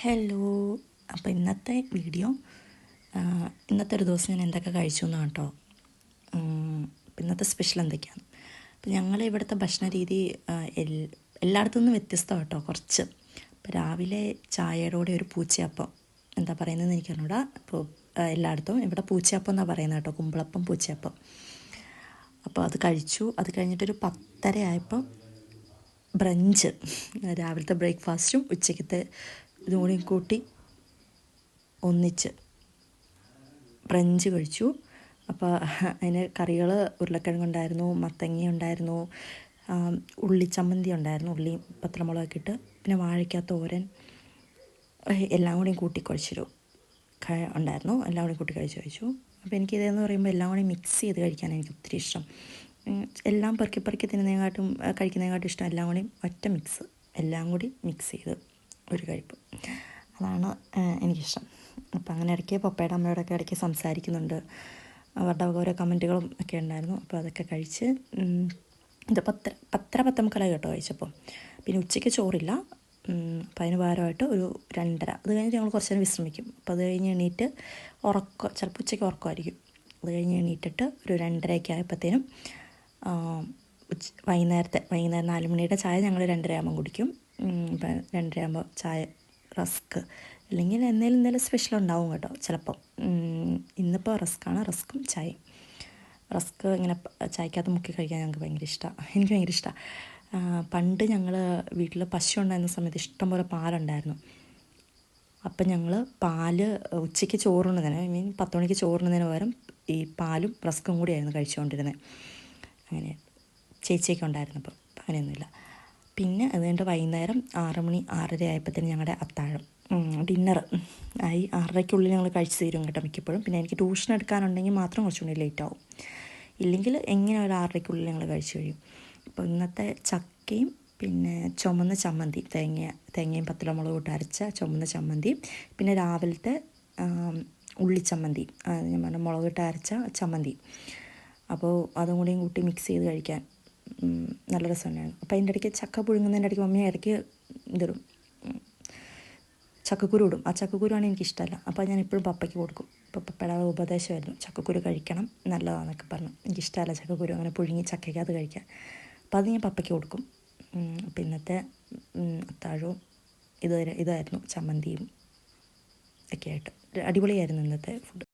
Hello. അപ്പോൾ ഇന്നത്തെ video ഇന്നത്തെ ഒരു ദിവസം ഞാൻ എന്തൊക്കെ കഴിച്ചു എന്നാണ് കേട്ടോ. ഇന്നത്തെ സ്പെഷ്യൽ എന്തൊക്കെയാണ്. അപ്പോൾ ഞങ്ങളുടെ ഇവിടുത്തെ ഭക്ഷണ രീതി എല്ലായിടത്തു നിന്നും വ്യത്യസ്തമാണ് കേട്ടോ കുറച്ച്. ഇപ്പോൾ രാവിലെ ചായയുടെ കൂടെ ഒരു പൂച്ചയപ്പം, എന്താ പറയുന്നതെന്ന് എനിക്കറിഞ്ഞൂടാ. അപ്പോൾ എല്ലായിടത്തും ഇവിടെ പൂച്ചയപ്പം എന്നാണ് പറയുന്നത് കേട്ടോ, കുമ്പളപ്പം പൂച്ചയപ്പം. അപ്പോൾ അത് കഴിച്ചു. അത് കഴിഞ്ഞിട്ടൊരു 10:30 ആയപ്പം ബ്രഞ്ച്, രാവിലത്തെ ബ്രേക്ക്ഫാസ്റ്റും ഉച്ചയ്ക്കത്തെ ഇതും കൂടി കൂട്ടി ഒന്നിച്ച് ബ്രഞ്ച് കഴിച്ചു. അപ്പോൾ അതിന് കറികൾ ഉരുളക്കിഴങ്ങുണ്ടായിരുന്നു, മത്തങ്ങ ഉണ്ടായിരുന്നു, ഉള്ളിച്ചമ്മന്തി ഉണ്ടായിരുന്നു, ഉള്ളി പത്രമുളകൊക്കെ ഇട്ട്, പിന്നെ വാഴയ്ക്ക തോരൻ, എല്ലാം കൂടി കൂട്ടി കുഴച്ചൊരു ഉണ്ടായിരുന്നു. എല്ലാം കൂടി കൂട്ടി കഴിച്ചു. അപ്പോൾ എനിക്കിതെന്ന് പറയുമ്പോൾ എല്ലാം കൂടി മിക്സ് ചെയ്ത് കഴിക്കാൻ എനിക്ക് ഒത്തിരി ഇഷ്ടം. എല്ലാം പെറുക്കി തിന്നുന്നതിനെക്കാട്ടും കഴിക്കുന്നതിനെക്കാട്ടും ഇഷ്ടം എല്ലാം കൂടി ഒറ്റ മിക്സ്, എല്ലാം കൂടി മിക്സ് ചെയ്ത് ഒരു കഴിപ്പ്, അതാണ് എനിക്കിഷ്ടം. അപ്പോൾ അങ്ങനെ ഇടയ്ക്ക് പപ്പയുടെ അമ്മയോടൊക്കെ ഇടയ്ക്ക് സംസാരിക്കുന്നുണ്ട്. അവരുടെ ഓരോ കമൻറ്റുകളും ഒക്കെ ഉണ്ടായിരുന്നു. അപ്പോൾ അതൊക്കെ കഴിച്ച് ഇത് 10:30 കേട്ടോ കഴിച്ചപ്പോൾ. പിന്നെ ഉച്ചയ്ക്ക് ചോറില്ല. അപ്പോൾ അതിന് പകരമായിട്ട് ഒരു 2:30, അത് കഴിഞ്ഞിട്ട് ഞങ്ങൾ കുറച്ച് നേരം വിശ്രമിക്കും. അപ്പോൾ അത് കഴിഞ്ഞ് എണീറ്റ് ചിലപ്പോൾ ഉച്ചയ്ക്ക് ഉറക്കമായിരിക്കും. അത് കഴിഞ്ഞ് എണീറ്റിട്ട് ഒരു 2:30 ആയപ്പോഴത്തേനും വൈകുന്നേരം 4 മണിയുടെ ചായ ഞങ്ങൾ 2:30 ആകുമ്പം കുടിക്കും. ഇപ്പം 2:30 ആകുമ്പോൾ ചായ, റസ്ക് അല്ലെങ്കിൽ എന്തെങ്കിലും സ്പെഷ്യൽ ഉണ്ടാവും കേട്ടോ ചിലപ്പം. ഇന്നിപ്പോൾ റസ്ക്കും ചായയും. റസ്ക് ഇങ്ങനെ ചായക്കകത്ത് മുക്കി കഴിക്കാൻ ഞങ്ങൾക്ക് ഭയങ്കര ഇഷ്ടമാണ്. എനിക്ക് ഭയങ്കര ഇഷ്ടമാണ്. പണ്ട് ഞങ്ങൾ വീട്ടിൽ പശു ഉണ്ടായിരുന്ന സമയത്ത് ഇഷ്ടംപോലെ പാലുണ്ടായിരുന്നു. അപ്പം ഞങ്ങൾ പാല് ഉച്ചയ്ക്ക് ചോറുണ്ണുന്നതിന് 10 മണിക്ക് ചോറുണ്ണുന്നതിന് പകരം ഈ പാലും റസ്ക്കും കൂടിയായിരുന്നു കഴിച്ചുകൊണ്ടിരുന്നത്. അങ്ങനെ ചേച്ചിയൊക്കെ ഉണ്ടായിരുന്നപ്പോൾ അങ്ങനെയൊന്നുമില്ല. പിന്നെ അത് കഴിഞ്ഞിട്ട് വൈകുന്നേരം 6 മണി 6:30 ആയപ്പോഴത്തേന് ഞങ്ങളുടെ അത്താഴം, ഡിന്നർ ആയി. 6:30-ക്കുള്ളിൽ ഞങ്ങൾ കഴിച്ച് തീരും കേട്ടോ മിക്കപ്പോഴും. പിന്നെ എനിക്ക് ട്യൂഷൻ എടുക്കാനുണ്ടെങ്കിൽ മാത്രം കുറച്ചുകൂടി ലേറ്റ് ആവും. ഇല്ലെങ്കിൽ എങ്ങനെ ഒരു 6:30-ക്കുള്ളിൽ ഞങ്ങൾ കഴിച്ച് കഴിയും. അപ്പോൾ ഇന്നത്തെ ചക്കയും പിന്നെ ചുമന്ന ചമ്മന്തി, തേങ്ങയും പത്തലമുളകും ഇട്ട് അരച്ച ചുമന്ന ചമ്മന്തി, പിന്നെ രാവിലത്തെ ഉള്ളിച്ചമ്മന്തി, ഞാൻ പറഞ്ഞ മുളകിട്ട് അരച്ച ചമ്മന്തി. അപ്പോൾ അതും കൂടിയും കൂട്ടി മിക്സ് ചെയ്ത് കഴിക്കാൻ നല്ല രസം തന്നെയാണ്. അപ്പോൾ അതിൻ്റെ ഇടയ്ക്ക് ചക്ക പുഴുങ്ങുന്നതിൻ്റെ ഇടയ്ക്ക് മമ്മി ഇടയ്ക്ക് ഇതിടും, ചക്കക്കുരു ഇടും. ആ ചക്കക്കുരുവാണ് എനിക്കിഷ്ടമല്ല. അപ്പോൾ ഞാൻ എപ്പോഴും പപ്പയ്ക്ക് കൊടുക്കും. ഇപ്പോൾ പപ്പയുടെ ഉപദേശമായിരുന്നു, ചക്കക്കുരു കഴിക്കണം നല്ലതാണെന്നൊക്കെ പറഞ്ഞു. എനിക്കിഷ്ടമല്ല ചക്കക്കുരു അങ്ങനെ പുഴുങ്ങി ചക്കയ്ക്കകത്ത് കഴിക്കാൻ. അപ്പോൾ അത് ഞാൻ പപ്പയ്ക്ക് കൊടുക്കും. അപ്പോൾ ഇന്നത്തെ അത്താഴവും ഇതായിരുന്നു, ചമ്മന്തിയും ഒക്കെ ആയിട്ട് അടിപൊളിയായിരുന്നു ഇന്നത്തെ ഫുഡ്.